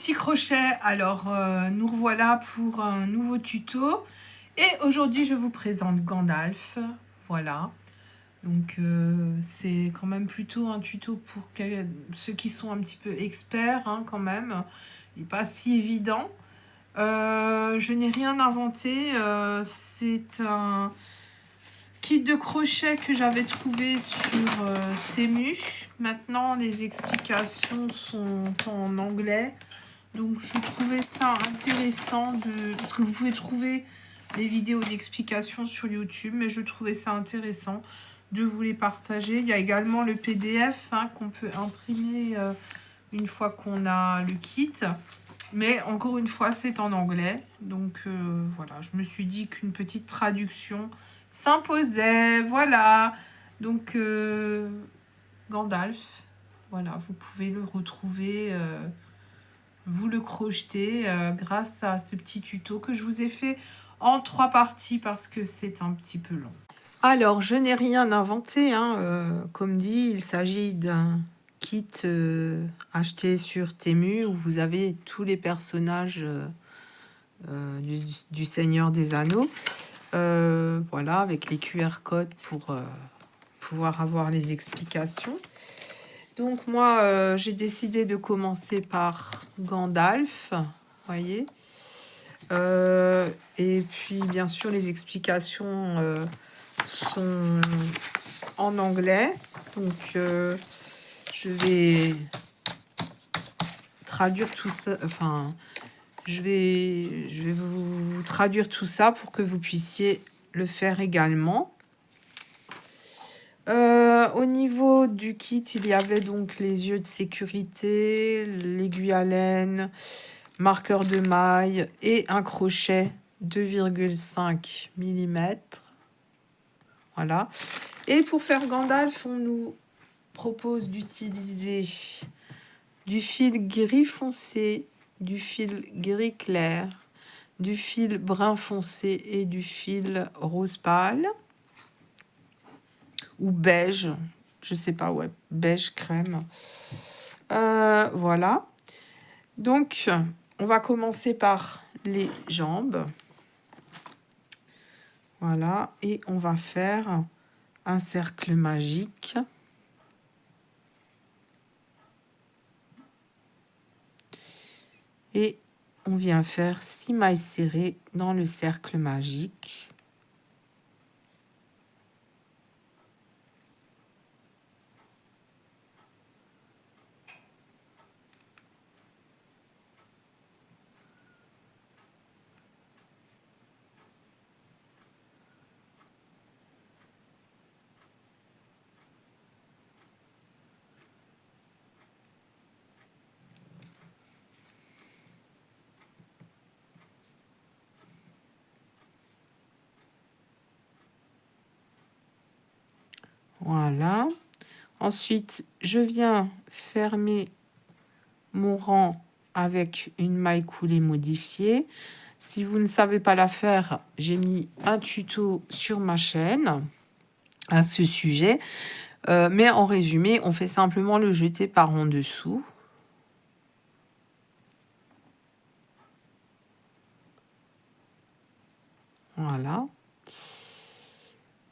petits crochets, alors nous revoilà pour un nouveau tuto et aujourd'hui je vous présente Gandalf, voilà. Donc c'est quand même plutôt un tuto pour ceux qui sont un petit peu experts hein, quand même, il n'est pas si évident. Je n'ai rien inventé, c'est un kit de crochet que j'avais trouvé sur Temu. Maintenant les explications sont en anglais. Donc je trouvais ça intéressant parce que vous pouvez trouver les vidéos d'explication sur YouTube, mais je trouvais ça intéressant de vous les partager. Il y a également le PDF hein, qu'on peut imprimer une fois qu'on a le kit. Mais encore une fois, c'est en anglais. Donc voilà, je me suis dit qu'une petite traduction s'imposait. Voilà. Donc Gandalf, voilà, vous pouvez le retrouver. Vous le crochetez grâce à ce petit tuto que je vous ai fait en 3 parties parce que c'est un petit peu long. Alors, je n'ai rien inventé, hein, comme dit, il s'agit d'un kit acheté sur Temu où vous avez tous les personnages du Seigneur des Anneaux. Voilà, avec les QR codes pour pouvoir avoir les explications. Donc moi, j'ai décidé de commencer par Gandalf, voyez. Et puis bien sûr, les explications sont en anglais. Donc je vais traduire tout ça. Enfin, je vais vous traduire tout ça pour que vous puissiez le faire également. Au niveau du kit, il y avait donc les yeux de sécurité, l'aiguille à laine, marqueur de maille et un crochet 2,5 mm. Voilà. Et pour faire Gandalf, on nous propose d'utiliser du fil gris foncé, du fil gris clair, du fil brun foncé et du fil rose pâle. Ou beige, je sais pas, ouais, beige crème. Voilà. Donc, on va commencer par les jambes. Voilà, et on va faire un cercle magique. Et on vient faire 6 mailles serrées dans le cercle magique. Voilà. Ensuite, je viens fermer mon rang avec une maille coulée modifiée. Si vous ne savez pas la faire, j'ai mis un tuto sur ma chaîne à ce sujet. Mais en résumé, on fait simplement le jeter par en dessous. Voilà.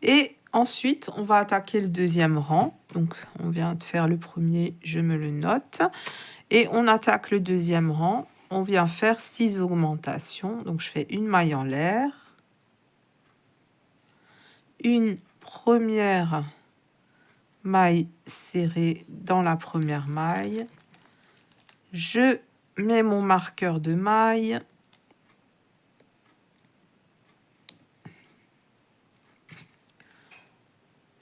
Et ensuite, on va attaquer le deuxième rang. Donc, on vient de faire le premier, je me le note. Et on attaque le deuxième rang. On vient faire 6 augmentations. Donc, je fais une maille en l'air. Une première maille serrée dans la première maille. Je mets mon marqueur de maille.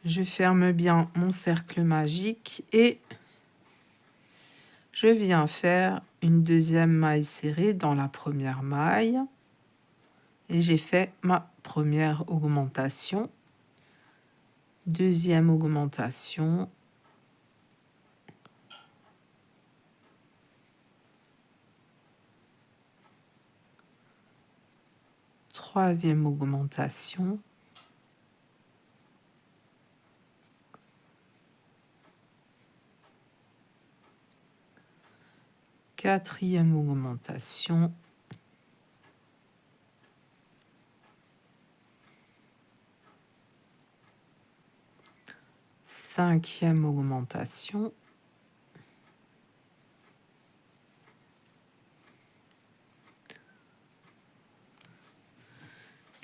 Je ferme bien mon cercle magique et je viens faire une deuxième maille serrée dans la première maille. Et j'ai fait ma première augmentation. Deuxième augmentation. Troisième augmentation. 4e augmentation. Cinquième augmentation.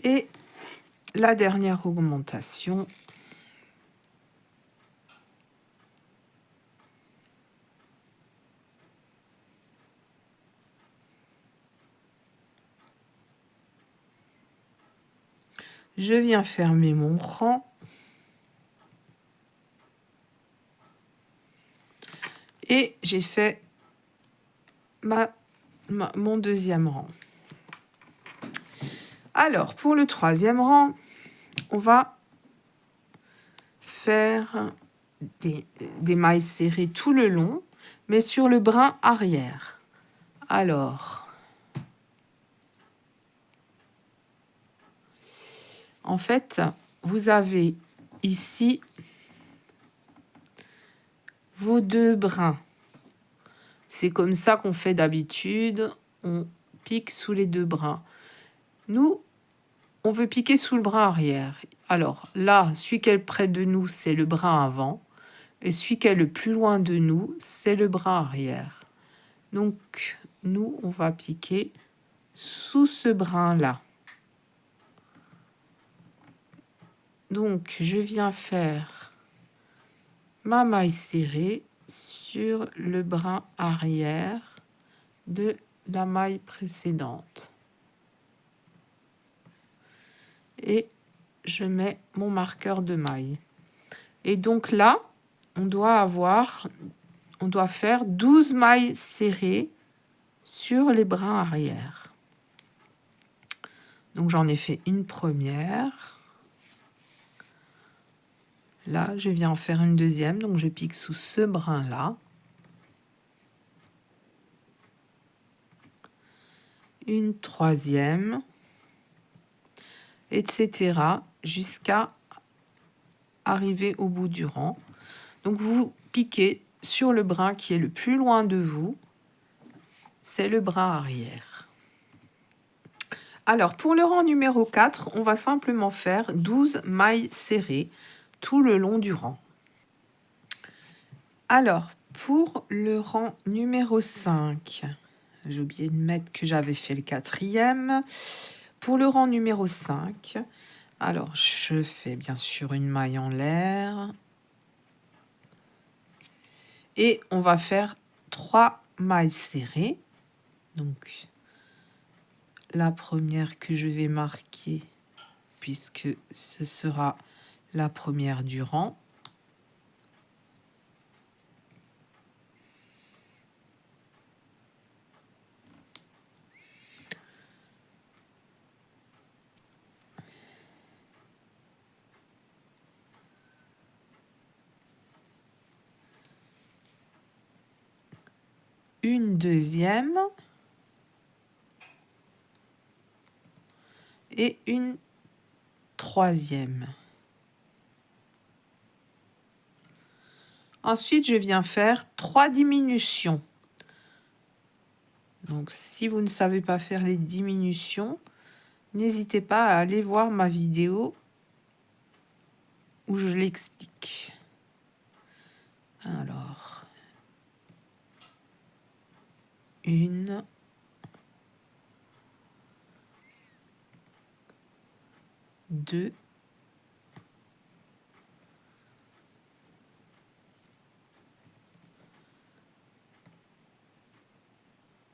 Et la dernière augmentation. Je viens fermer mon rang. Et j'ai fait mon deuxième rang. Alors, pour le troisième rang, on va faire des mailles serrées tout le long, mais sur le brin arrière. Alors, en fait, vous avez ici vos deux brins. C'est comme ça qu'on fait d'habitude. On pique sous les deux brins. Nous, on veut piquer sous le brin arrière. Alors là, celui qui est près de nous, c'est le brin avant. Et celui qui est le plus loin de nous, c'est le brin arrière. Donc, nous, on va piquer sous ce brin-là. Donc, je viens faire ma maille serrée sur le brin arrière de la maille précédente. Et je mets mon marqueur de maille. Et donc là, on doit faire 12 mailles serrées sur les brins arrière. Donc j'en ai fait une première. Là, je viens en faire une deuxième, donc je pique sous ce brin-là. Une troisième, etc. jusqu'à arriver au bout du rang. Donc vous piquez sur le brin qui est le plus loin de vous, c'est le brin arrière. Alors pour le rang numéro 4, on va simplement faire 12 mailles serrées tout le long du rang. Alors pour le rang numéro 5, j'ai oublié de mettre que j'avais fait le 4e. Pour le rang numéro 5, alors je fais bien sûr une maille en l'air. Et on va faire 3 mailles serrées. Donc, la première que je vais marquer, puisque ce sera la première du rang. Une deuxième. Et une troisième. Ensuite, je viens faire 3 diminutions. Donc, si vous ne savez pas faire les diminutions, n'hésitez pas à aller voir ma vidéo où je l'explique. Alors, une, deux,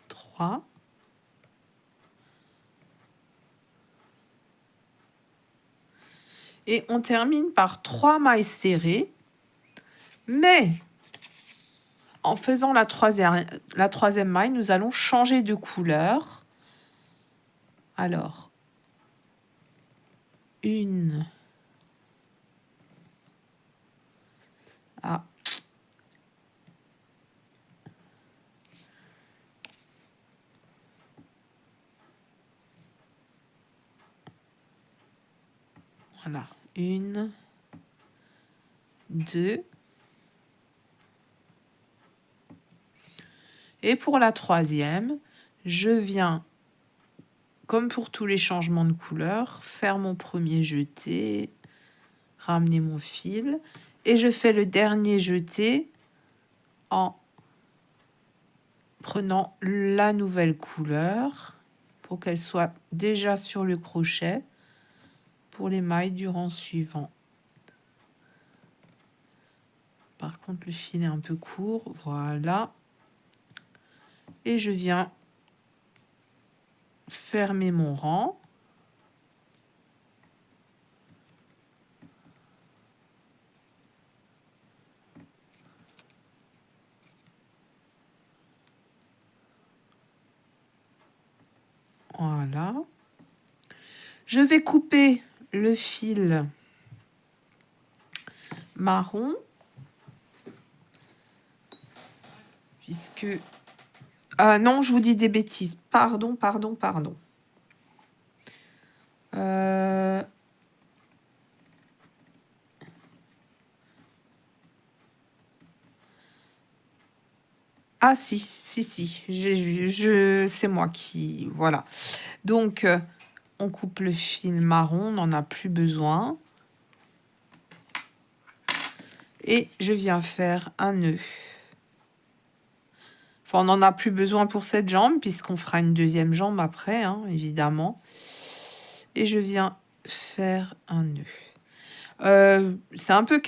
trois, et on termine par 3 mailles serrées, mais en faisant la troisième maille, nous allons changer de couleur. Alors, une, ah, voilà, une, deux, Et pour la troisième, je viens, comme pour tous les changements de couleur, faire mon premier jeté, ramener mon fil, et je fais le dernier jeté en prenant la nouvelle couleur pour qu'elle soit déjà sur le crochet pour les mailles du rang suivant. Par contre, le fil est un peu court, voilà. Et je viens fermer mon rang. Voilà. Je vais couper le fil marron puisque non, je vous dis des bêtises. Pardon. Ah si, c'est moi qui... Voilà. Donc, on coupe le fil marron, on n'en a plus besoin. Et je viens faire un nœud. Enfin, on n'en a plus besoin pour cette jambe, puisqu'on fera une deuxième jambe après, hein, évidemment. Et je viens faire un nœud. C'est un peu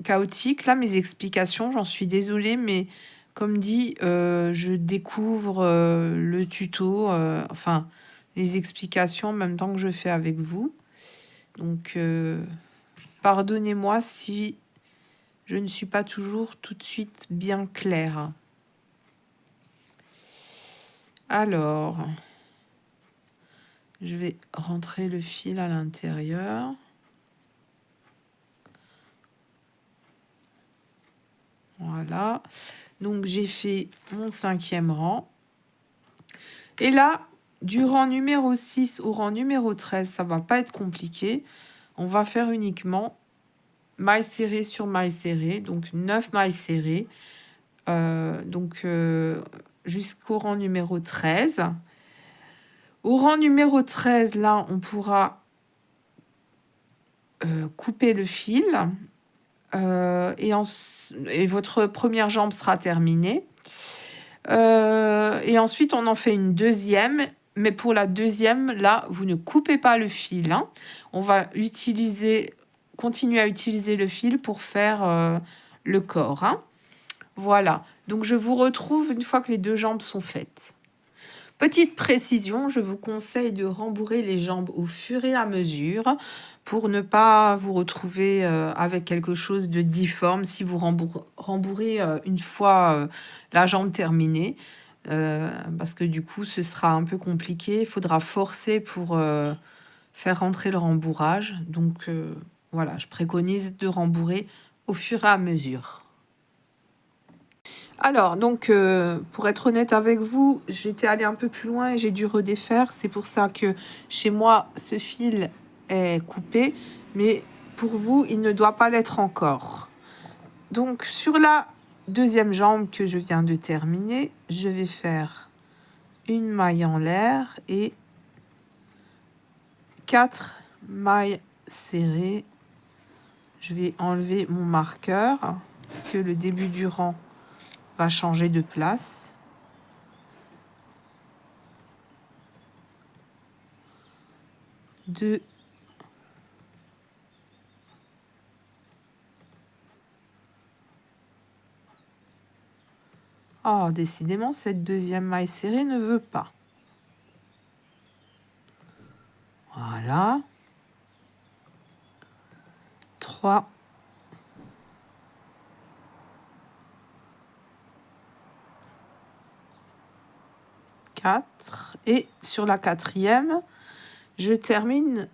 chaotique, là, mes explications, j'en suis désolée, mais comme dit, je découvre le tuto, enfin, les explications en même temps que je fais avec vous. Donc, pardonnez-moi si je ne suis pas toujours tout de suite bien claire. Alors, je vais rentrer le fil à l'intérieur. Voilà. Donc, j'ai fait mon 5e rang. Et là, du rang numéro 6 au rang numéro 13, ça va pas être compliqué. On va faire uniquement mailles serrées sur mailles serrées. Donc, 9 mailles serrées. Jusqu'au rang numéro 13. Au rang numéro 13, là, on pourra couper le fil et votre première jambe sera terminée. Et ensuite, on en fait une deuxième. Mais pour la deuxième, là, vous ne coupez pas le fil. Hein. On va continuer à utiliser le fil pour faire le corps. Hein. Voilà. Donc, je vous retrouve une fois que les 2 jambes sont faites. Petite précision, je vous conseille de rembourrer les jambes au fur et à mesure pour ne pas vous retrouver avec quelque chose de difforme si vous rembourrez une fois la jambe terminée. Parce que du coup, ce sera un peu compliqué. Il faudra forcer pour faire rentrer le rembourrage. Donc voilà, je préconise de rembourrer au fur et à mesure. Alors, donc, pour être honnête avec vous, j'étais allée un peu plus loin et j'ai dû redéfaire. C'est pour ça que chez moi, ce fil est coupé. Mais pour vous, il ne doit pas l'être encore. Donc, sur la deuxième jambe que je viens de terminer, je vais faire une maille en l'air et 4 mailles serrées. Je vais enlever mon marqueur parce que le début du rang va changer de place. Deux. Oh, décidément, cette deuxième maille serrée ne veut pas. Voilà. 3. 4. Et sur la 4e, je termine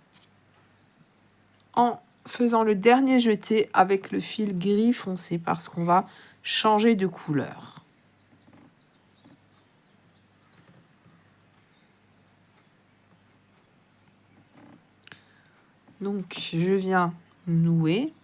en faisant le dernier jeté avec le fil gris foncé parce qu'on va changer de couleur. Donc, je viens nouer.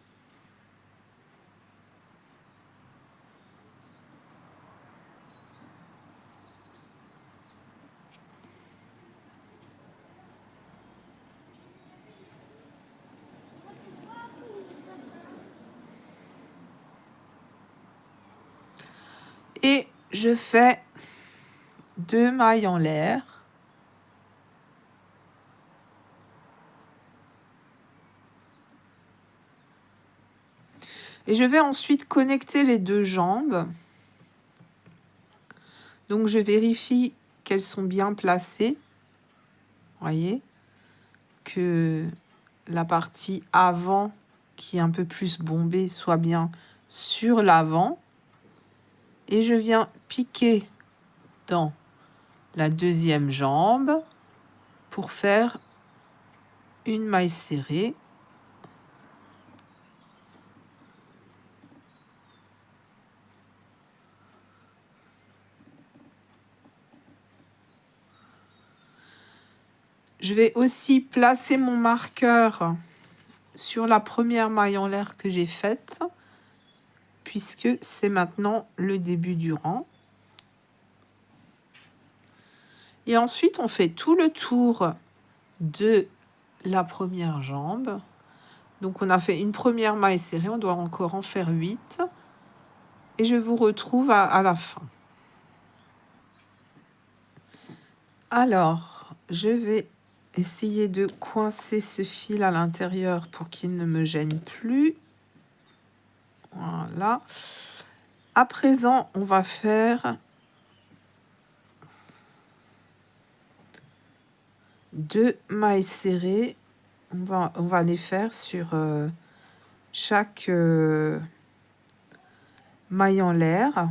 je fais 2 mailles en l'air. Et je vais ensuite connecter les 2 jambes. Donc, je vérifie qu'elles sont bien placées. Vous voyez que la partie avant, qui est un peu plus bombée, soit bien sur l'avant. Et je viens piquer dans la deuxième jambe pour faire une maille serrée. Je vais aussi placer mon marqueur sur la première maille en l'air que j'ai faite, puisque c'est maintenant le début du rang. Et ensuite, on fait tout le tour de la première jambe. Donc, on a fait une première maille serrée, on doit encore en faire 8. Et je vous retrouve à la fin. Alors, je vais essayer de coincer ce fil à l'intérieur pour qu'il ne me gêne plus. Voilà. À présent, on va faire 2 mailles serrées. On va les faire sur chaque maille en l'air.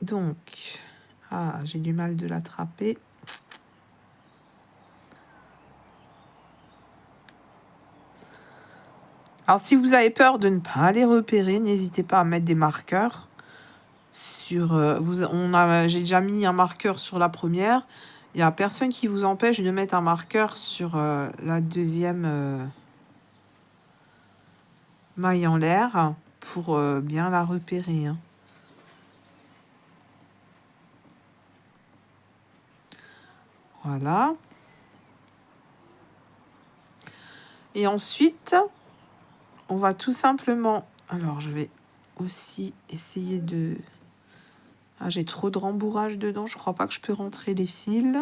Donc, j'ai du mal de l'attraper. Alors, si vous avez peur de ne pas les repérer, n'hésitez pas à mettre des marqueurs. J'ai déjà mis un marqueur sur la première. Il n'y a personne qui vous empêche de mettre un marqueur sur la deuxième maille en l'air pour bien la repérer. Hein. Voilà. Et ensuite, on va tout simplement... Alors, je vais aussi essayer de... j'ai trop de rembourrage dedans. Je crois pas que je peux rentrer les fils.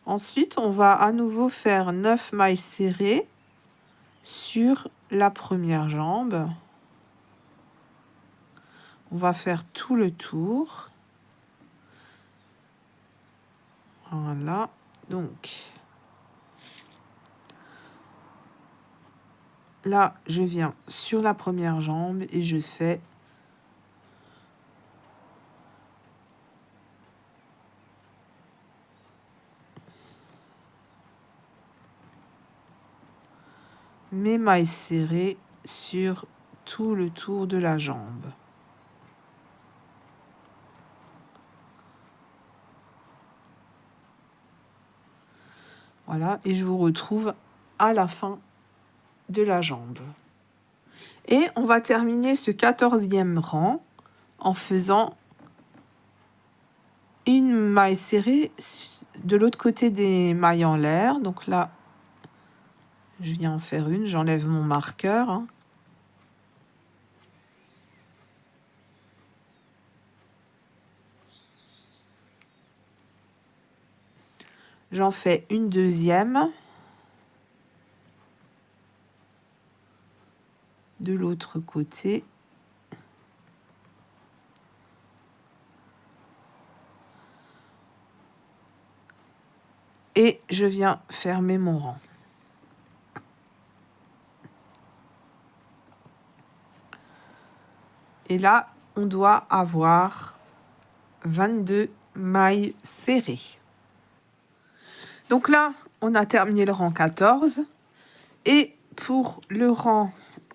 Ensuite, on va à nouveau faire 9 mailles serrées sur la première jambe. On va faire tout le tour. Voilà. Donc, là, je viens sur la première jambe et je fais mes mailles serrées sur tout le tour de la jambe. Voilà, et je vous retrouve à la fin de la jambe. Et on va terminer ce 14e rang en faisant une maille serrée de l'autre côté des mailles en l'air. Donc là, je viens en faire une, j'enlève mon marqueur. Hein. J'en fais une deuxième. De l'autre côté. Et je viens fermer mon rang. Et là, on doit avoir 22 mailles serrées. Donc là, on a terminé le rang 14. Et pour le rang...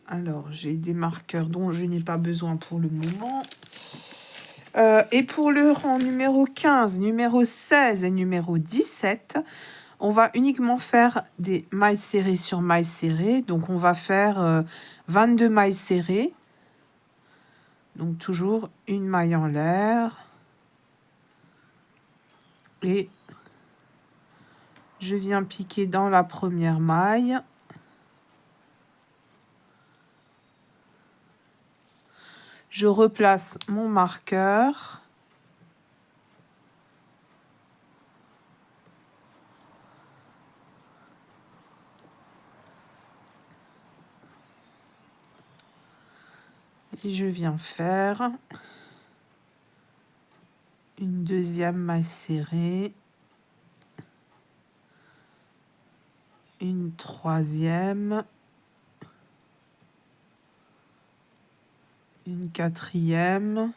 Alors, j'ai des marqueurs dont je n'ai pas besoin pour le moment. Et pour le rang numéro 15, numéro 16 et numéro 17, on va uniquement faire des mailles serrées sur mailles serrées. Donc, on va faire 22 mailles serrées. Donc, toujours une maille en l'air. et je viens piquer dans la première maille. Je replace mon marqueur. Et je viens faire une deuxième maille serrée, une troisième, une quatrième,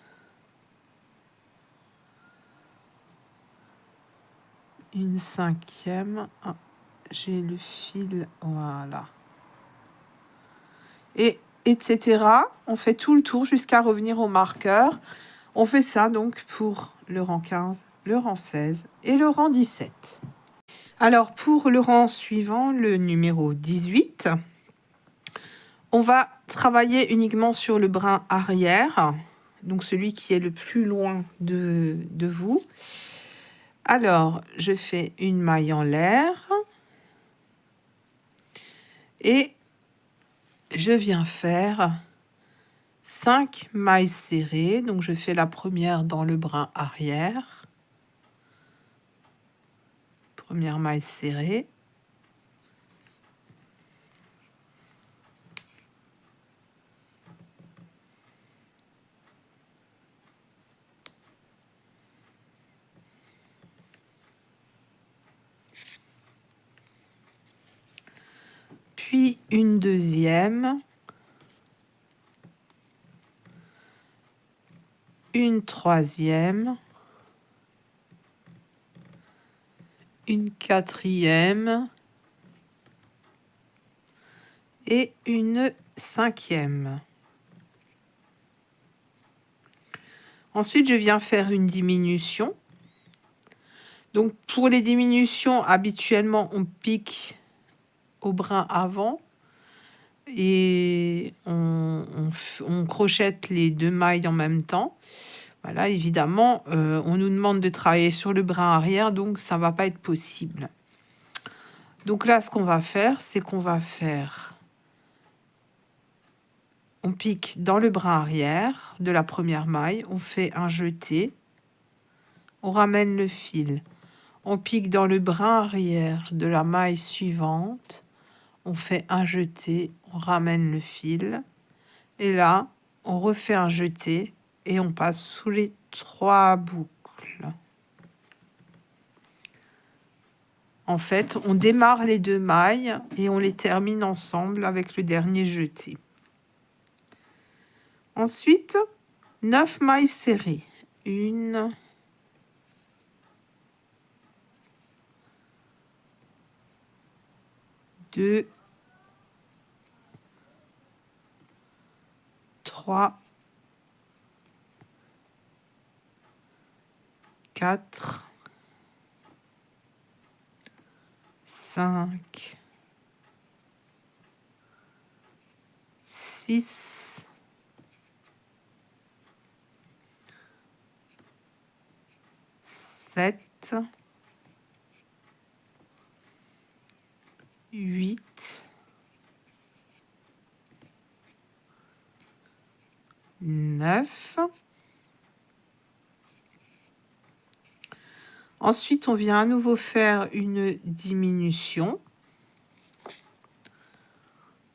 une cinquième. Ah, j'ai le fil, voilà. Et etc. On fait tout le tour jusqu'à revenir au marqueur. On fait ça donc pour le rang 15, le rang 16 et le rang 17. Alors pour le rang suivant, le numéro 18, on va travailler uniquement sur le brin arrière, donc celui qui est le plus loin de vous. Alors, je fais une maille en l'air et je viens faire 5 mailles serrées. Donc, je fais la première dans le brin arrière. Première maille serrée. Puis une deuxième. Une troisième. Une quatrième. Et une cinquième. Ensuite, je viens faire une diminution. Donc, pour les diminutions, habituellement, on pique au brin avant et on crochette les 2 mailles en même temps. Voilà, évidemment, on nous demande de travailler sur le brin arrière, donc ça va pas être possible. Donc là, ce qu'on va faire, c'est qu'on va faire... On pique dans le brin arrière de la première maille, on fait un jeté, on ramène le fil. On pique dans le brin arrière de la maille suivante, on fait un jeté, on ramène le fil, et là, on refait un jeté et on passe sous les 3 boucles. En fait, on démarre les 2 mailles et on les termine ensemble avec le dernier jeté. Ensuite, 9 mailles serrées. 1, 2, 3, 4, 5, 6, 7, 8, 9. Ensuite, on vient à nouveau faire une diminution.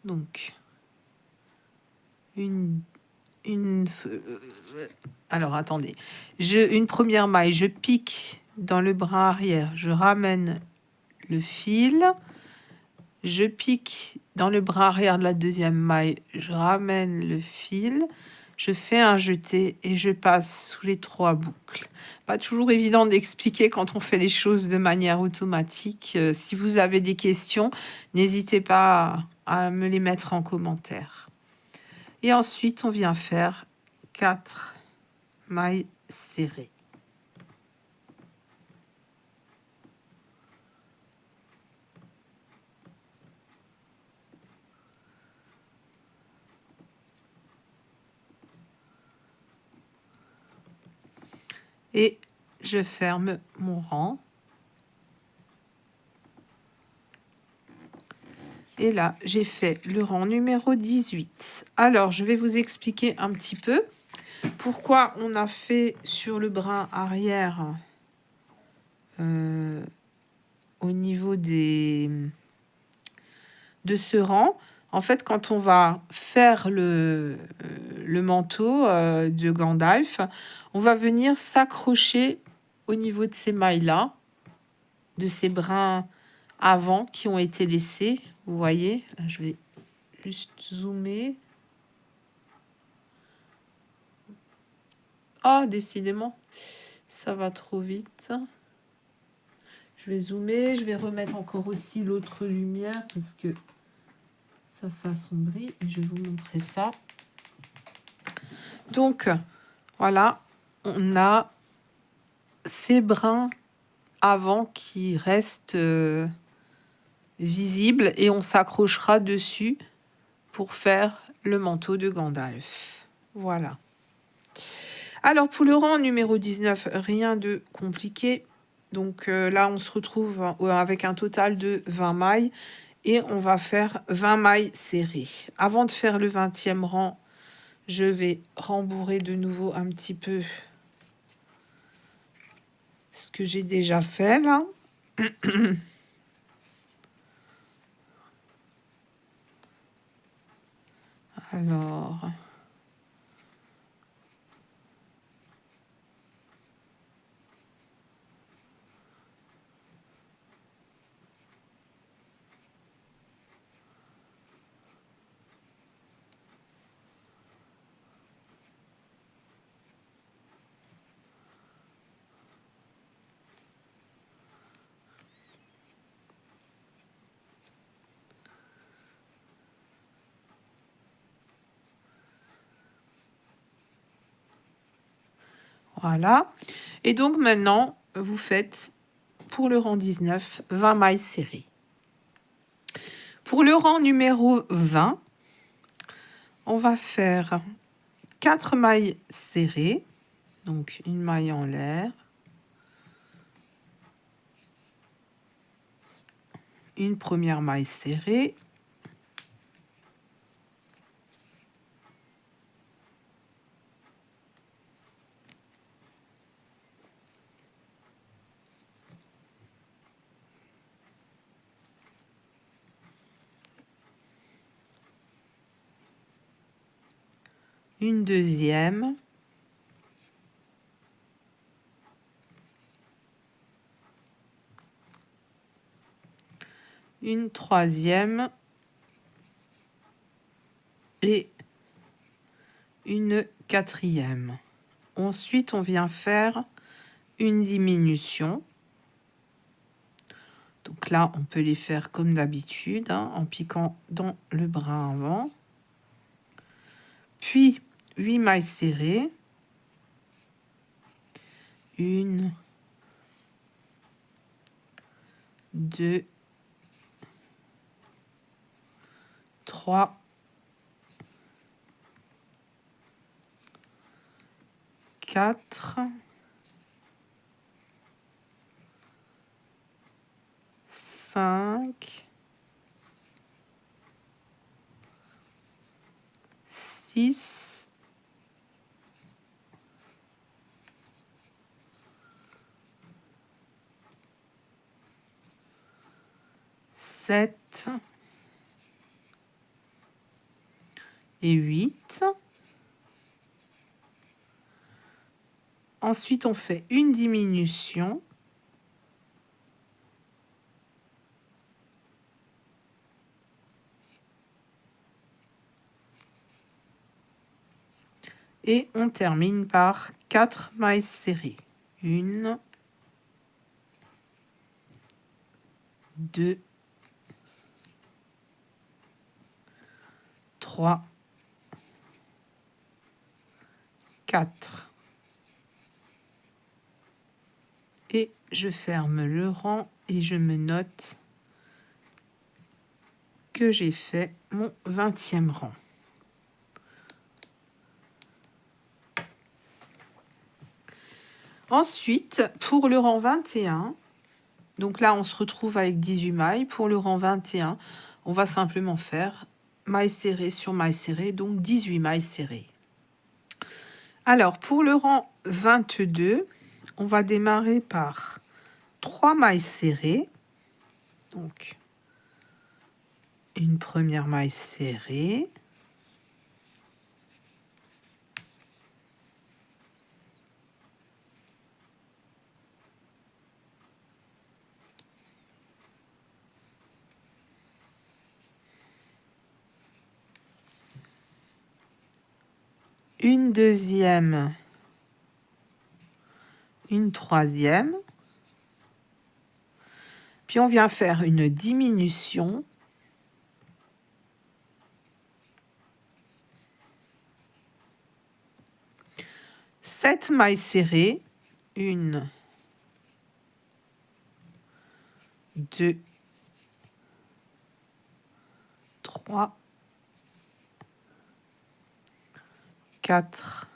Donc, alors, attendez. Une première maille, je pique dans le brin arrière, je ramène le fil. Je pique dans le bras arrière de la deuxième maille, je ramène le fil, je fais un jeté et je passe sous les 3 boucles. Pas toujours évident d'expliquer quand on fait les choses de manière automatique. Si vous avez des questions, n'hésitez pas à me les mettre en commentaire. Et ensuite, on vient faire 4 mailles serrées. Et je ferme mon rang. Et là, j'ai fait le rang numéro 18. Alors, je vais vous expliquer un petit peu pourquoi on a fait sur le brin arrière au niveau de ce rang. En fait, quand on va faire le manteau de Gandalf, on va venir s'accrocher au niveau de ces mailles-là, de ces brins avant qui ont été laissés. Vous voyez, je vais juste zoomer. Ah, décidément, ça va trop vite. Je vais zoomer, je vais remettre encore aussi l'autre lumière parce que ça s'assombrit et je vais vous montrer ça. Donc, voilà, on a ces brins avant qui restent visibles et on s'accrochera dessus pour faire le manteau de Gandalf. Voilà. Alors, pour le rang numéro 19, rien de compliqué. Donc là, on se retrouve avec un total de 20 mailles et on va faire 20 mailles serrées. Avant de faire le 20e rang, je vais rembourrer de nouveau un petit peu ce que j'ai déjà fait là. Alors... Voilà. Et donc maintenant, vous faites pour le rang 19, 20 mailles serrées. Pour le rang numéro 20, on va faire 4 mailles serrées. Donc une maille en l'air. Une première maille serrée. Une deuxième, une troisième et une quatrième. Ensuite, on vient faire une diminution. Donc là, on peut les faire comme d'habitude, hein, en piquant dans le brin avant. Puis, 8 mailles serrées. 1, 2, 3, 4, 5, 6, 7 et 8. Ensuite, on fait une diminution. Et on termine par 4 mailles serrées. 1, 2, 3, 4. Et je ferme le rang et je me note que j'ai fait mon 20e rang. Ensuite, pour le rang 21, donc là, on se retrouve avec 18 mailles. Pour le rang 21, on va simplement faire maille serrée sur maille serrée, donc 18 mailles serrées. Alors, pour le rang 22, on va démarrer par 3 mailles serrées. Donc, une première maille serrée. Une deuxième, une troisième, puis on vient faire une diminution, sept mailles serrées, une, deux, trois, quatre,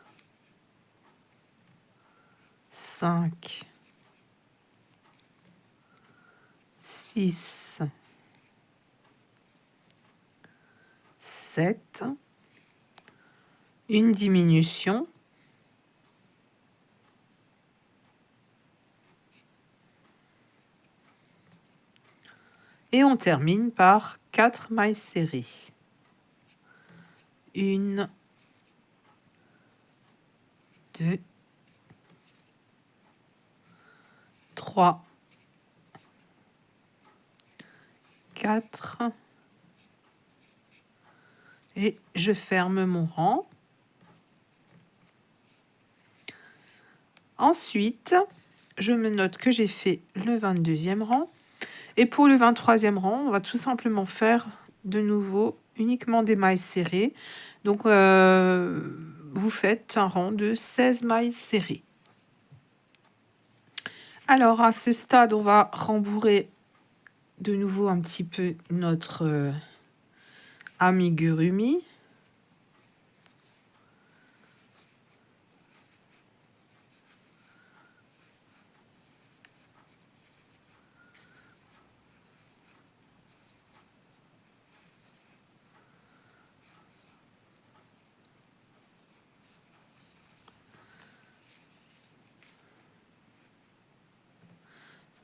5, 6, 7, une diminution, et on termine par 4 mailles serrées. Une, deux, 3, 4, et je ferme mon rang. Ensuite, je me note que j'ai fait le 22e rang. Et pour le 23e rang, on va tout simplement faire de nouveau uniquement des mailles serrées. Donc, vous faites un rang de 16 mailles serrées. Alors, à ce stade, on va rembourrer de nouveau un petit peu notre amigurumi.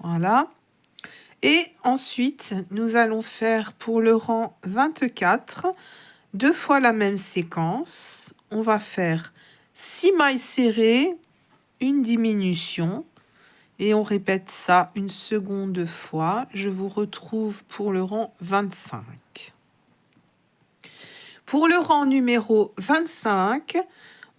Voilà. Et ensuite, nous allons faire pour le rang 24, deux fois la même séquence. On va faire 6 mailles serrées, une diminution, et on répète ça une seconde fois. Je vous retrouve pour le rang 25. Pour le rang numéro 25,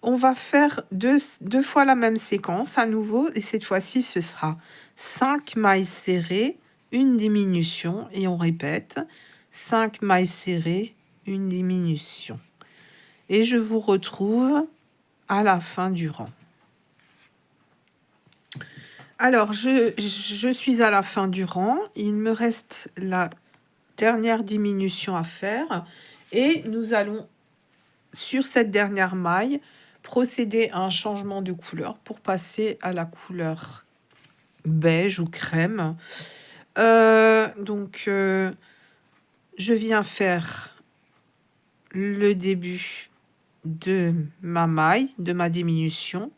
on va faire deux fois la même séquence à nouveau, et cette fois-ci, ce sera 5 mailles serrées, une diminution, et on répète 5 mailles serrées, une diminution. Et je vous retrouve à la fin du rang. Alors, je suis à la fin du rang. Il me reste la dernière diminution à faire. Et nous allons, sur cette dernière maille, procéder à un changement de couleur pour passer à la couleur beige ou crème. Je viens faire le début de ma maille, de ma diminution.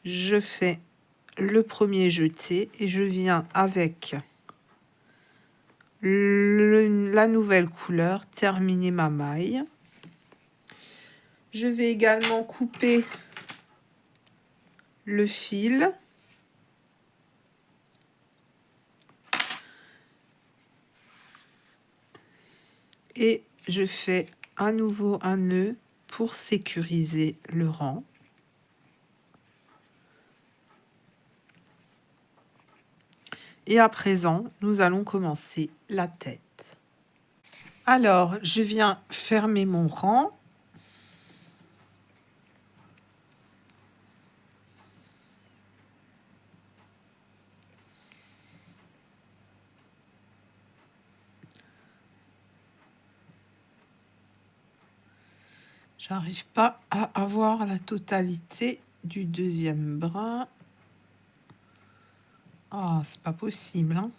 Je fais le premier jeté et je viens avec la nouvelle couleur terminer ma maille. Je vais également couper le fil. Et je fais à nouveau un nœud pour sécuriser le rang. Et à présent, nous allons commencer la tête. Alors, je viens fermer mon rang. J'arrive pas à avoir la totalité du deuxième brin. Ah, c'est pas possible, hein.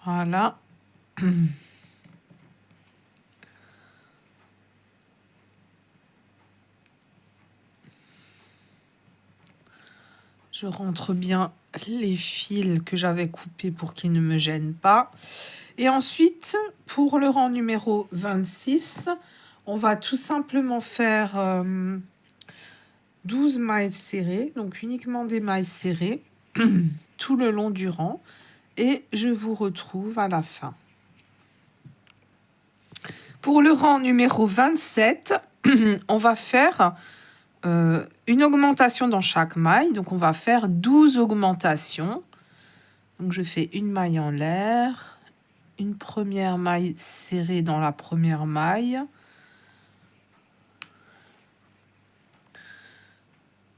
Voilà. Je rentre bien les fils que j'avais coupés pour qu'ils ne me gênent pas. Et ensuite, pour le rang numéro 26, on va tout simplement faire 12 mailles serrées, donc uniquement des mailles serrées tout le long du rang. Et je vous retrouve à la fin. Pour le rang numéro 27, on va faire une augmentation dans chaque maille. Donc, on va faire 12 augmentations. Donc, je fais une maille en l'air, une première maille serrée dans la première maille.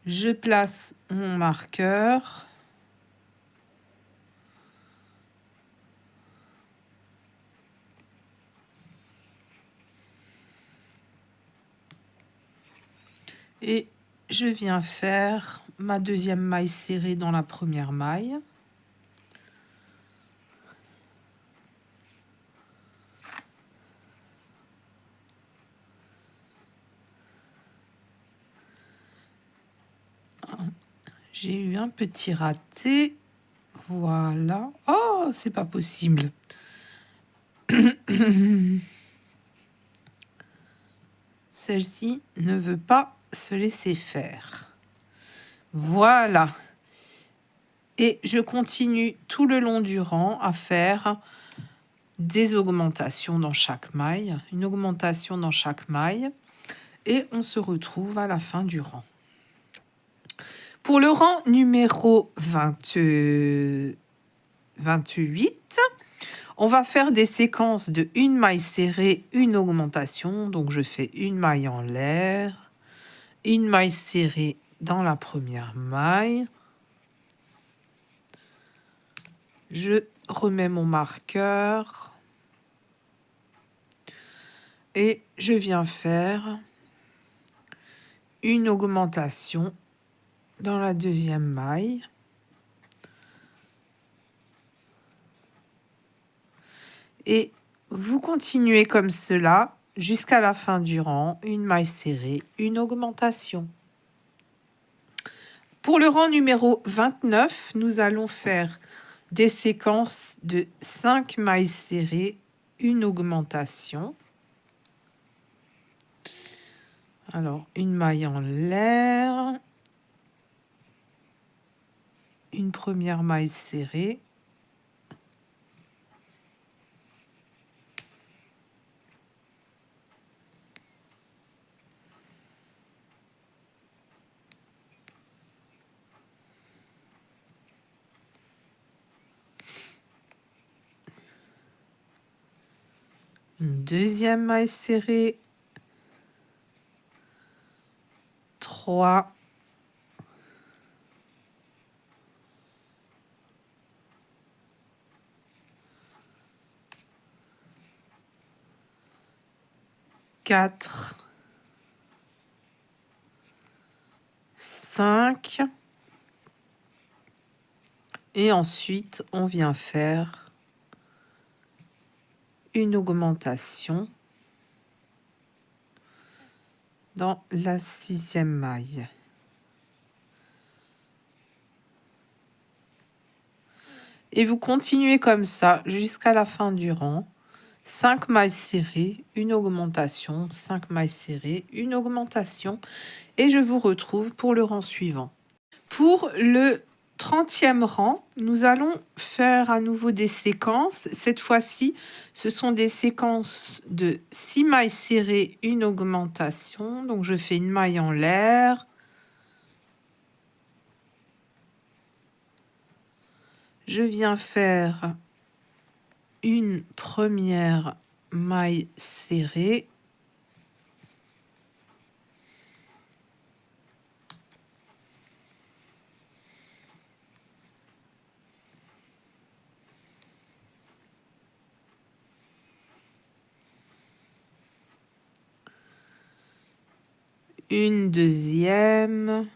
Je place mon marqueur. Et je viens faire ma deuxième maille serrée dans la première maille. J'ai eu un petit raté. Voilà. Oh, c'est pas possible. Celle-ci ne veut pas se laisser faire. Voilà. Et je continue tout le long du rang à faire des augmentations dans chaque maille, une augmentation dans chaque maille, et on se retrouve à la fin du rang. Pour le rang numéro 28, on va faire des séquences de une maille serrée, une augmentation. Donc je fais une maille en l'air, une maille serrée dans la première maille. Je remets mon marqueur et je viens faire une augmentation dans la deuxième maille. Et vous continuez comme cela jusqu'à la fin du rang, une maille serrée, une augmentation. Pour le rang numéro 29, nous allons faire des séquences de 5 mailles serrées, une augmentation. Alors, une maille en l'air, une première maille serrée, une deuxième maille serrée, 3, 4, 5, et ensuite on vient faire une augmentation dans la 6e maille. Et vous continuez comme ça jusqu'à la fin du rang. 5 mailles serrées, une augmentation, 5 mailles serrées, une augmentation. Et je vous retrouve pour le rang suivant. Pour le 30e rang, nous allons faire à nouveau des séquences. Cette fois-ci, ce sont des séquences de 6 mailles serrées, une augmentation. Donc, je fais une maille en l'air. Je viens faire une première maille serrée. une deuxième,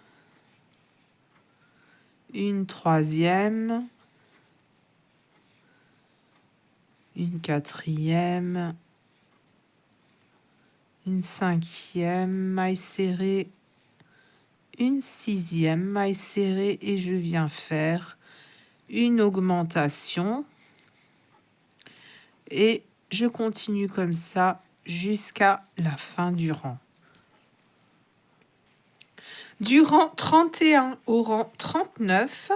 une troisième, une quatrième, une cinquième maille serrée, une sixième maille serrée et je viens faire une augmentation et je continue comme ça jusqu'à la fin du rang. Du rang 31 au rang 39,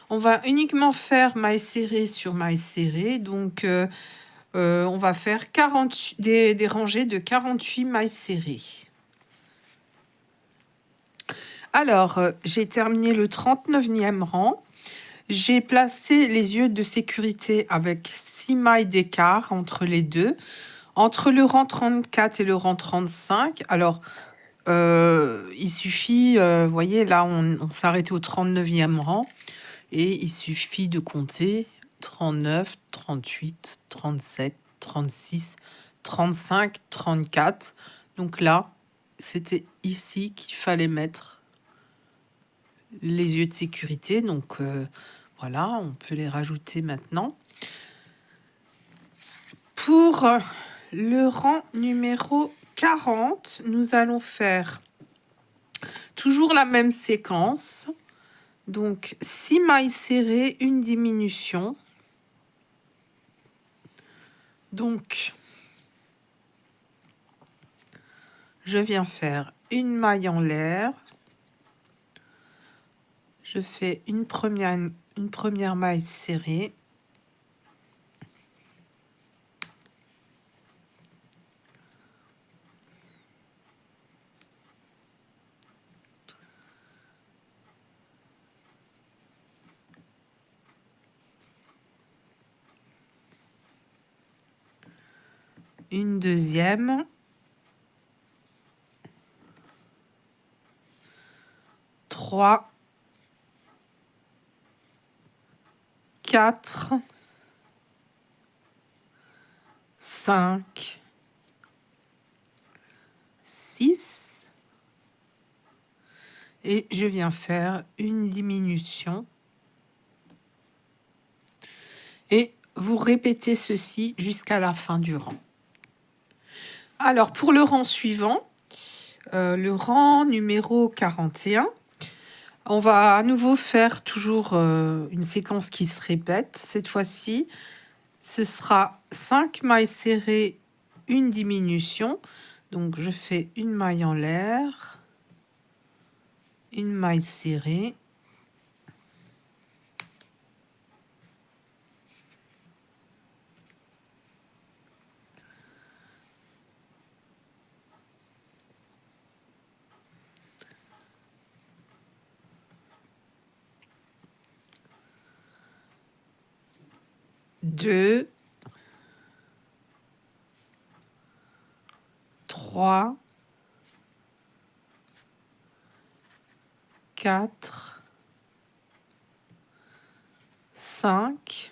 on va uniquement faire maille serrée sur maille serrée. Donc, on va faire des rangées de 48 mailles serrées. Alors, j'ai terminé le 39e rang. J'ai placé les yeux de sécurité avec 6 mailles d'écart entre les deux. Entre le rang 34 et le rang 35, alors, il suffit, vous voyez, là, on s'arrêtait au 39e rang. Et il suffit de compter 39, 38, 37, 36, 35, 34. Donc là, c'était ici qu'il fallait mettre les yeux de sécurité. Donc voilà, on peut les rajouter maintenant. Pour le rang numéro 40, nous allons faire toujours la même séquence. Donc 6 mailles serrées, une diminution. Donc, je viens faire une maille en l'air. Je fais une première maille serrée. Une deuxième. Trois. 4. 5. 6. Et je viens faire une diminution. Et vous répétez ceci jusqu'à la fin du rang. Alors, pour le rang suivant, le rang numéro 41, on va à nouveau faire toujours une séquence qui se répète. Cette fois-ci, ce sera 5 mailles serrées, une diminution. Donc, je fais une maille en l'air, une maille serrée. Deux, 3, 4, 5,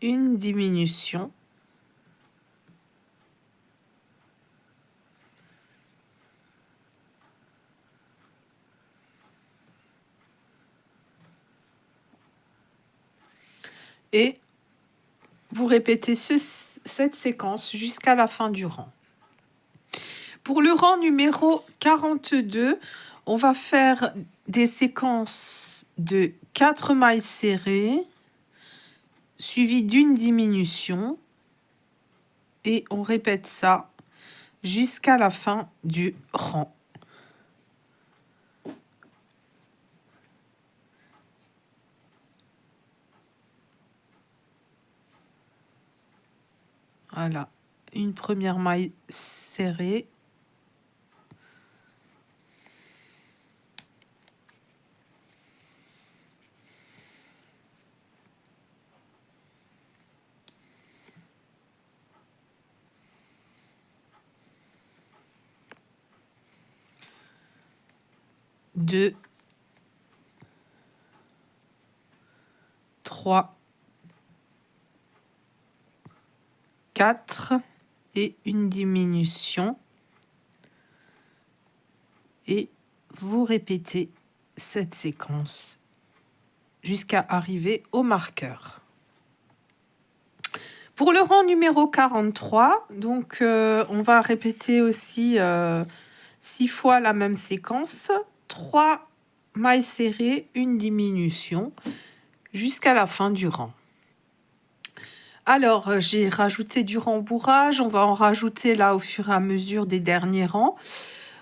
une diminution. Et vous répétez cette séquence jusqu'à la fin du rang. Pour le rang numéro 42, on va faire des séquences de 4 mailles serrées, suivies d'une diminution. Et on répète ça jusqu'à la fin du rang. Voilà, une première maille serrée. Deux, 3, 4 et une diminution. et vous répétez cette séquence jusqu'à arriver au marqueur. Pour le rang numéro 43, donc on va répéter aussi 6 fois la même séquence, 3 mailles serrées, une diminution jusqu'à la fin du rang. Alors, j'ai rajouté du rembourrage, on va en rajouter là au fur et à mesure des derniers rangs.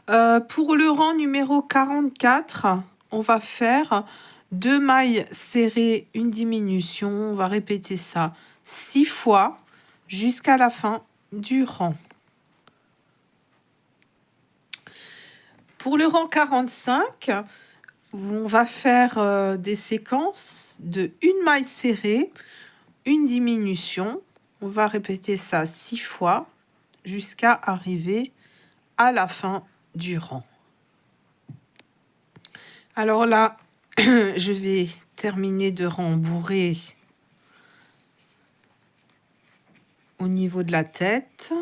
Pour le rang numéro 44, on va faire 2 mailles serrées, une diminution. On va répéter ça 6 fois jusqu'à la fin du rang. Pour le rang 45, on va faire des séquences de 1 maille serrée, une diminution. On va répéter ça 6 fois jusqu'à arriver à la fin du rang. Alors là, je vais terminer de rembourrer au niveau de la tête.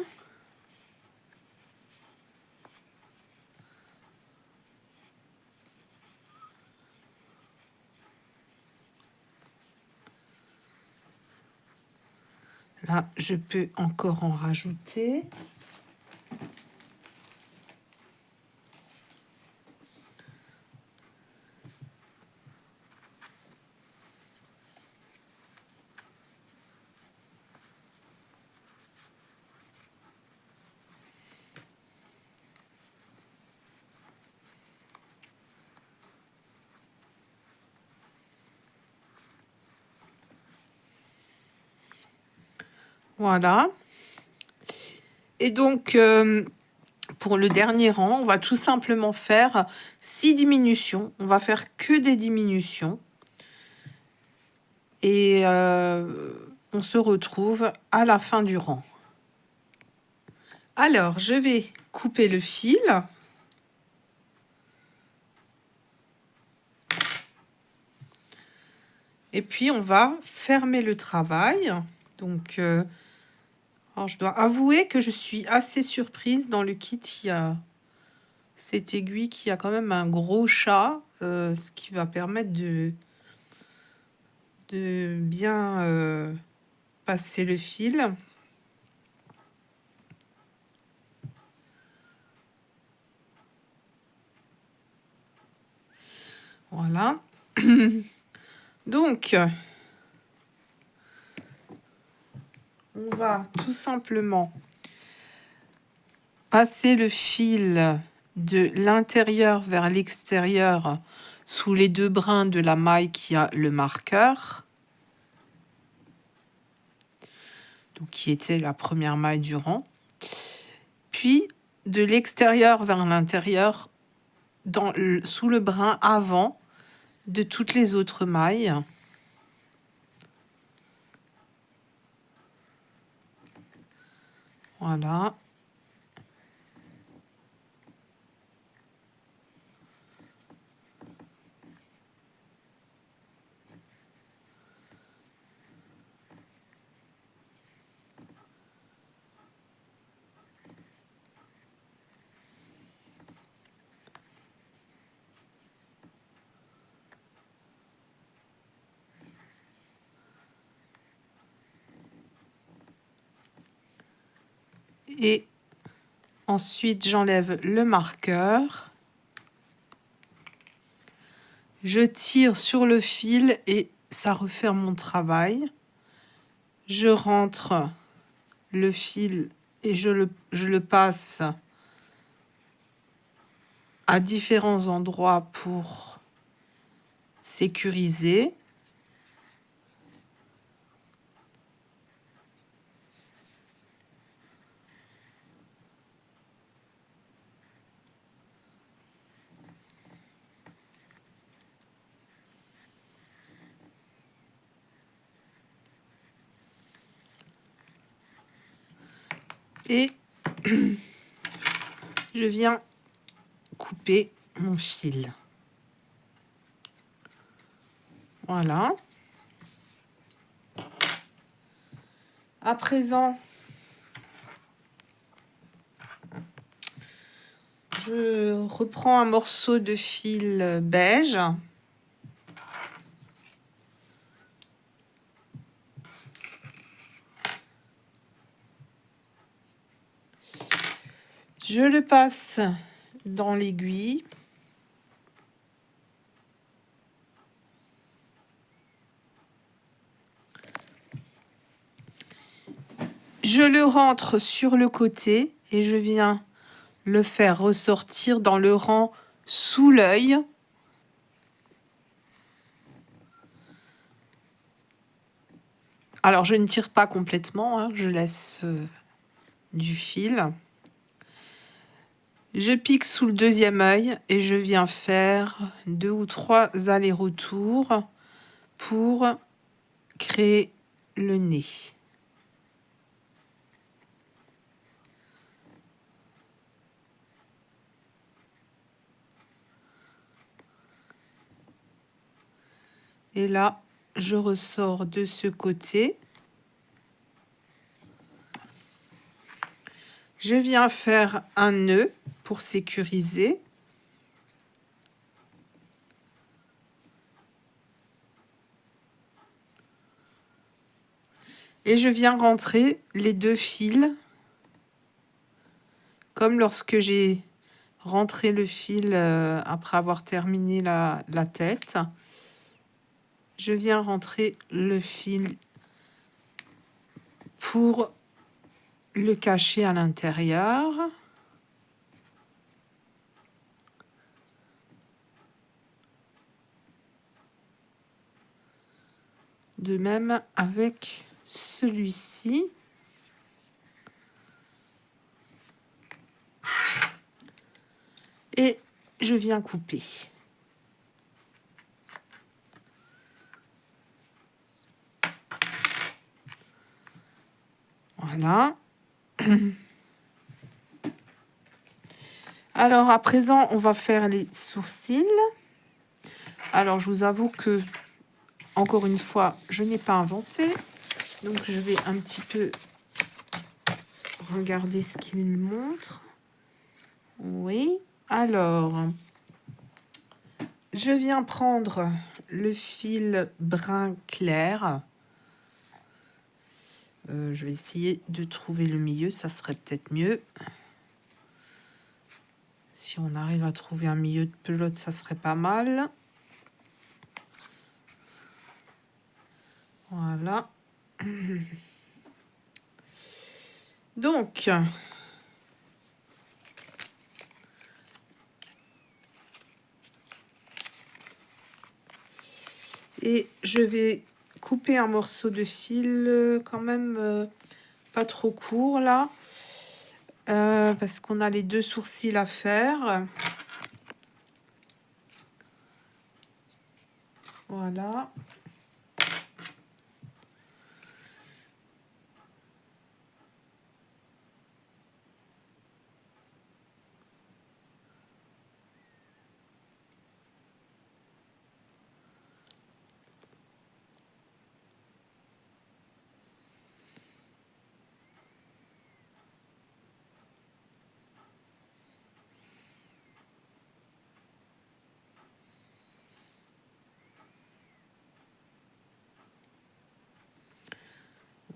Là, je peux encore en rajouter. Voilà. Et donc, pour le dernier rang, on va tout simplement faire 6 diminutions. On va faire que des diminutions. Et on se retrouve à la fin du rang. Alors, je vais couper le fil. Et puis, on va fermer le travail. Donc, alors je dois avouer que je suis assez surprise. Dans le kit, il y a cette aiguille qui a quand même un gros chat, ce qui va permettre de bien passer le fil. Voilà. Donc, on va tout simplement passer le fil de l'intérieur vers l'extérieur sous les 2 brins de la maille qui a le marqueur. Donc, qui était la première maille du rang. Puis, de l'extérieur vers l'intérieur sous le brin avant de toutes les autres mailles. Voilà. Et ensuite, j'enlève le marqueur. Je tire sur le fil et ça referme mon travail. Je rentre le fil et je le passe à différents endroits pour sécuriser. Et je viens couper mon fil. Voilà. À présent, je je reprends un morceau de fil beige. Je le passe dans l'aiguille. Je le rentre sur le côté et je viens le faire ressortir dans le rang sous l'œil. Alors, je ne tire pas complètement, hein, je laisse du fil. Je pique sous le deuxième œil et je viens faire 2 ou 3 allers-retours pour créer le nez. Et là, je ressors de ce côté. Je viens faire un nœud pour sécuriser. Et je viens rentrer les 2 fils, comme lorsque j'ai rentré le fil après avoir terminé la tête. Je viens rentrer le fil pour le cacher à l'intérieur. De même avec celui-ci. Et je viens couper. Voilà. Alors, à présent, on va faire les sourcils. Alors, je vous avoue que, encore une fois, je n'ai pas inventé. Donc, je vais un petit peu regarder ce qu'il montre. Oui. Alors, je viens prendre le fil brun clair. Je vais essayer de trouver le milieu, ça serait peut-être mieux. Si on arrive à trouver un milieu de pelote, ça serait pas mal. Voilà. Donc, et je vais couper un morceau de fil quand même pas trop court là, parce qu'on a les 2 sourcils à faire. Voilà.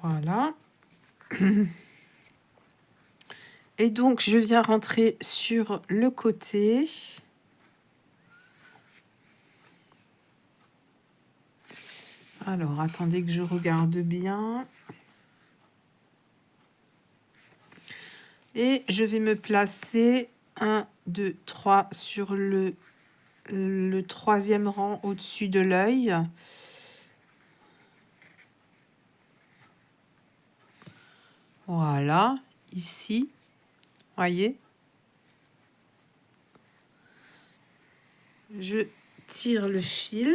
Voilà. Et donc, je viens rentrer sur le côté. Alors, attendez que je regarde bien. Et je vais me placer 1, 2, 3 sur le 3e rang au-dessus de l'œil. Voilà, ici, voyez. Je tire le fil.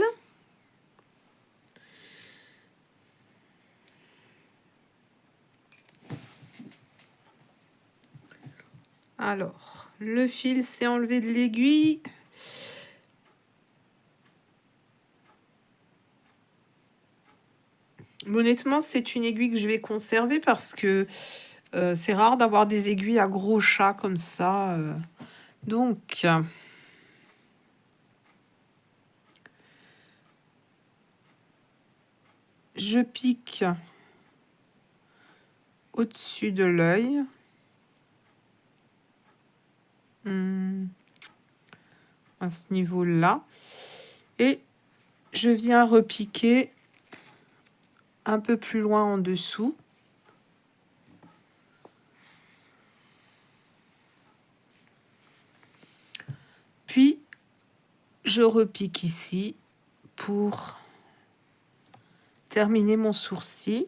Alors, le fil s'est enlevé de l'aiguille. Honnêtement, c'est une aiguille que je vais conserver parce que c'est rare d'avoir des aiguilles à gros chat comme ça. Donc, je pique au-dessus de l'œil. À ce niveau-là. Et je viens repiquer un peu plus loin en dessous. Puis, je repique ici pour terminer mon sourcil.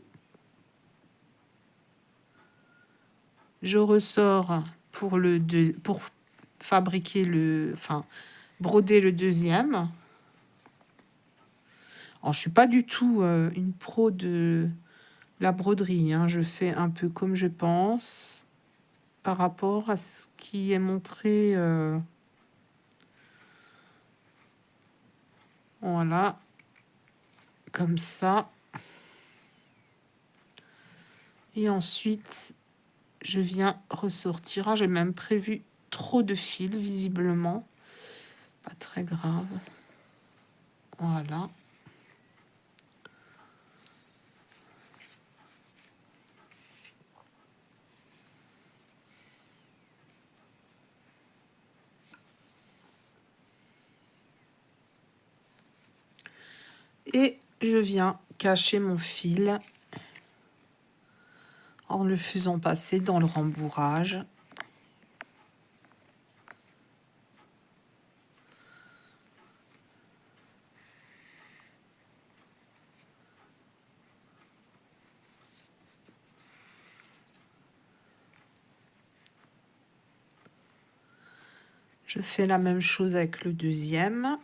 Je ressors pour fabriquer broder le deuxième. Alors, je suis pas du tout une pro de la broderie, hein. Je fais un peu comme je pense par rapport à ce qui est montré. Voilà, comme ça. Et ensuite, je viens ressortir. Ah, j'ai même prévu trop de fils, visiblement. Pas très grave. Voilà. Et je viens cacher mon fil en le faisant passer dans le rembourrage. Je fais la même chose avec le deuxième.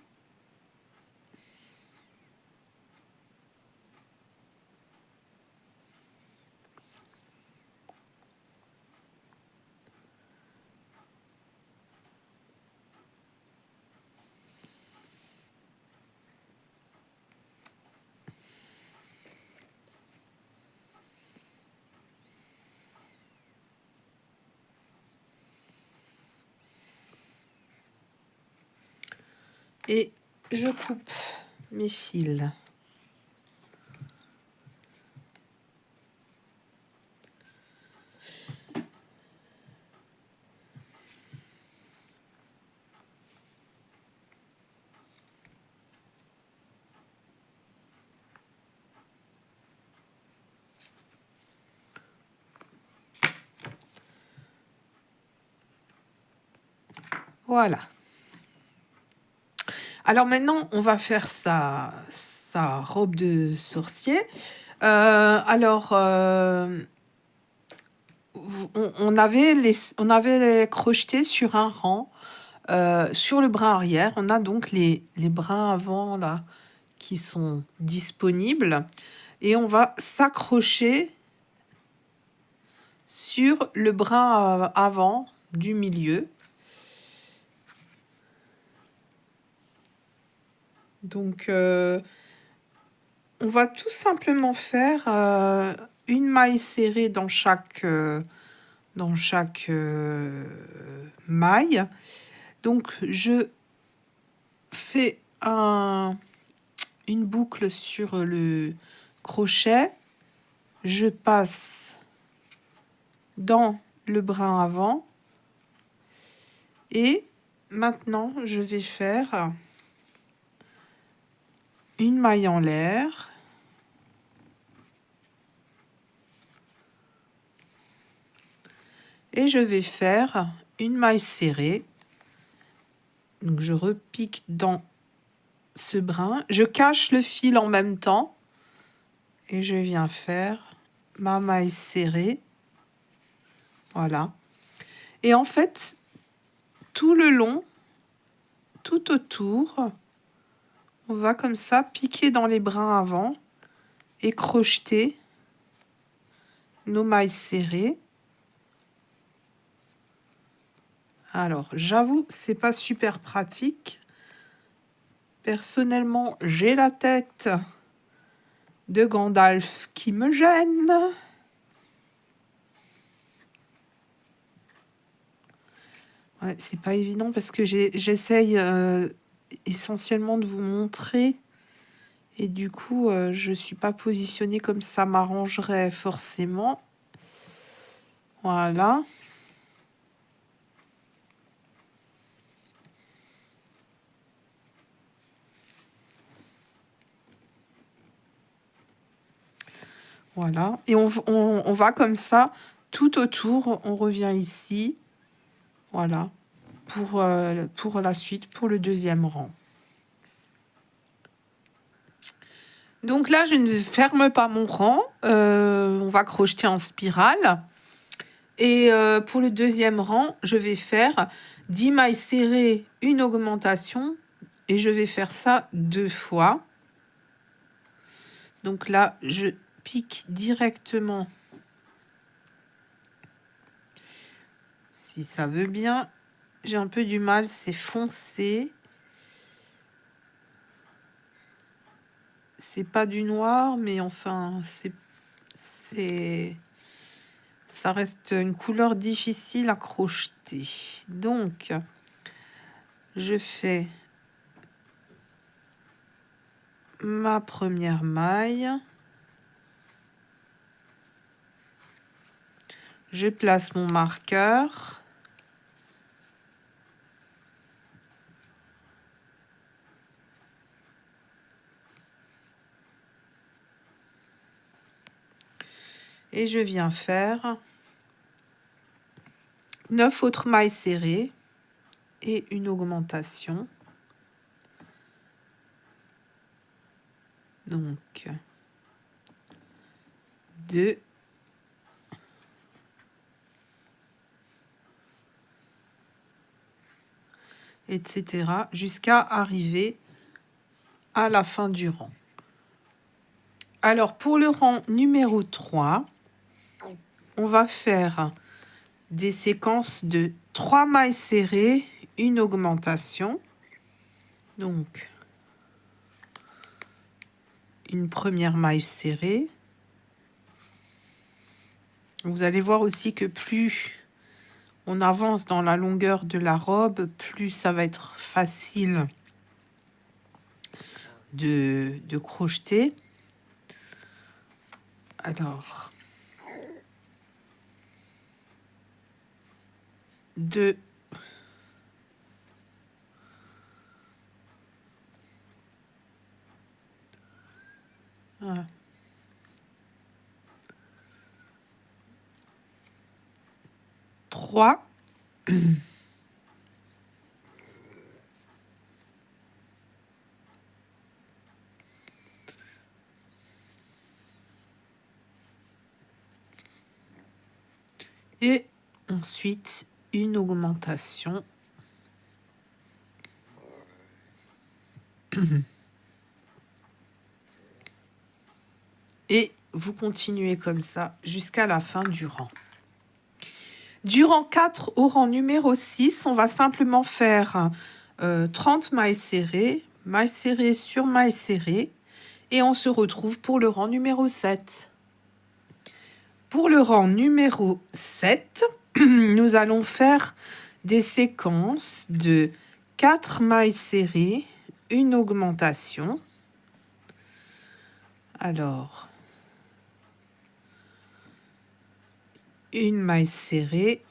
Et je coupe mes fils. Voilà. Alors maintenant, on va faire sa robe de sorcier. On avait crocheté sur un rang, sur le brin arrière. On a donc les brins avant là qui sont disponibles. Et on va s'accrocher sur le brin avant du milieu. Donc, on va tout simplement faire une maille serrée dans chaque maille. Donc, je fais une boucle sur le crochet. Je passe dans le brin avant. Et maintenant, je vais faire une maille en l'air. Et je vais faire une maille serrée. Donc, je repique dans ce brin. Je cache le fil en même temps. Et je viens faire ma maille serrée. Voilà. Et en fait, tout le long, tout autour, on va comme ça piquer dans les brins avant et crocheter nos mailles serrées. Alors, j'avoue, c'est pas super pratique. Personnellement, j'ai la tête de Gandalf qui me gêne. Ouais, c'est pas évident parce que j'essaye essentiellement de vous montrer et du coup, je suis pas positionnée comme ça m'arrangerait forcément. Voilà. Voilà. Et on va comme ça tout autour. On revient ici. Voilà. Pour la suite, pour le deuxième rang. Donc là, je ne ferme pas mon rang. On va crocheter en spirale. Et pour le deuxième rang, je vais faire 10 mailles serrées, une augmentation. Et je vais faire ça 2 fois. Donc là, je pique directement. Si ça veut bien. J'ai un peu du mal, c'est foncé. C'est pas du noir, mais enfin, ça reste une couleur difficile à crocheter. Donc, je fais ma première maille. Je place mon marqueur. Et je viens faire 9 autres mailles serrées et une augmentation. Donc, 2, etc. jusqu'à arriver à la fin du rang. Alors, pour le rang numéro 3, on va faire des séquences de 3 mailles serrées, une augmentation. Donc, une première maille serrée. Vous allez voir aussi que plus on avance dans la longueur de la robe, plus ça va être facile de crocheter. Alors, 2, 1, 3. Et ensuite, une augmentation. Et vous continuez comme ça jusqu'à la fin du rang. Du rang 4 au rang numéro 6, on va simplement faire 30 mailles serrées sur mailles serrées. Et on se retrouve pour le rang numéro 7. Pour le rang numéro 7, nous allons faire des séquences de 4 mailles serrées, une augmentation. Alors, une maille serrée,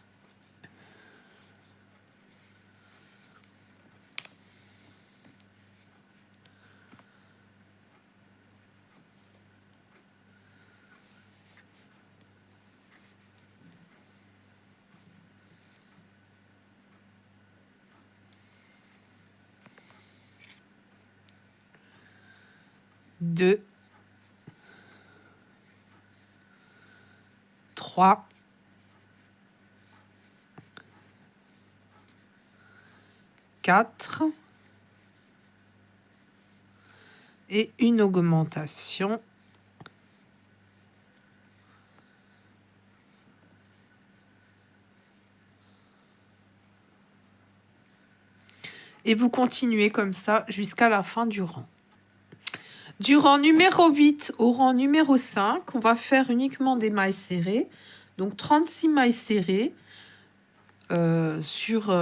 deux, 3, 4 et une augmentation. Et vous continuez comme ça jusqu'à la fin du rang. Du rang numéro 8 au rang numéro 5, on va faire uniquement des mailles serrées. Donc 36 mailles serrées sur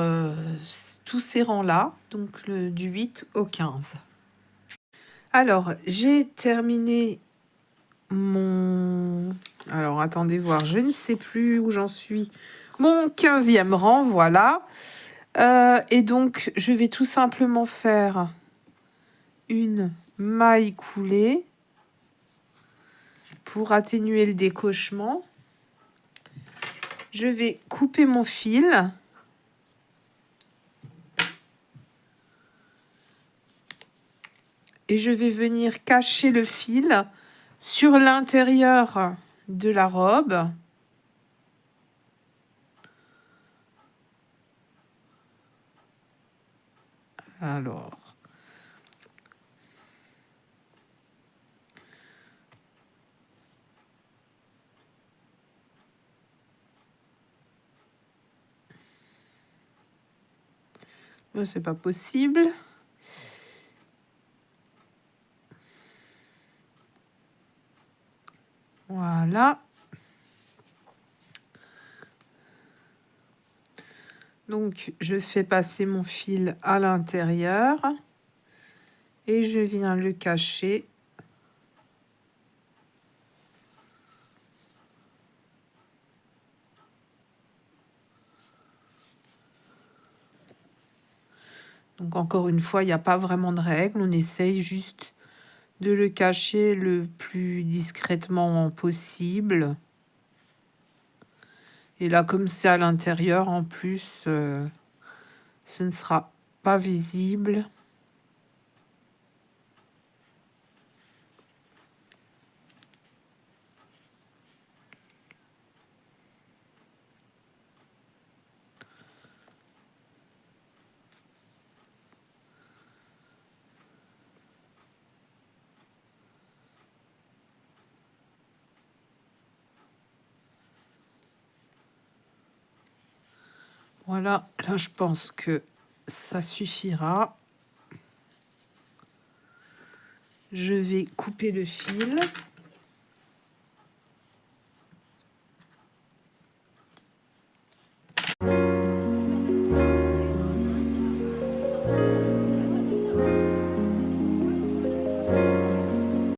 tous ces rangs-là, donc du 8 au 15. Alors, j'ai terminé mon... Alors, attendez voir, je ne sais plus où j'en suis. Mon 15e rang, voilà. Et donc, je vais tout simplement faire une maille coulée pour atténuer le décochement. Je vais couper mon fil. Et je vais venir cacher le fil sur l'intérieur de la robe. Alors, c'est pas possible. Voilà. Donc, je fais passer mon fil à l'intérieur et je viens le cacher. Donc, encore une fois, il n'y a pas vraiment de règle. On essaye juste de le cacher le plus discrètement possible. Et là, comme c'est à l'intérieur, en plus, ce ne sera pas visible. Voilà, là, je pense que ça suffira. Je vais couper le fil.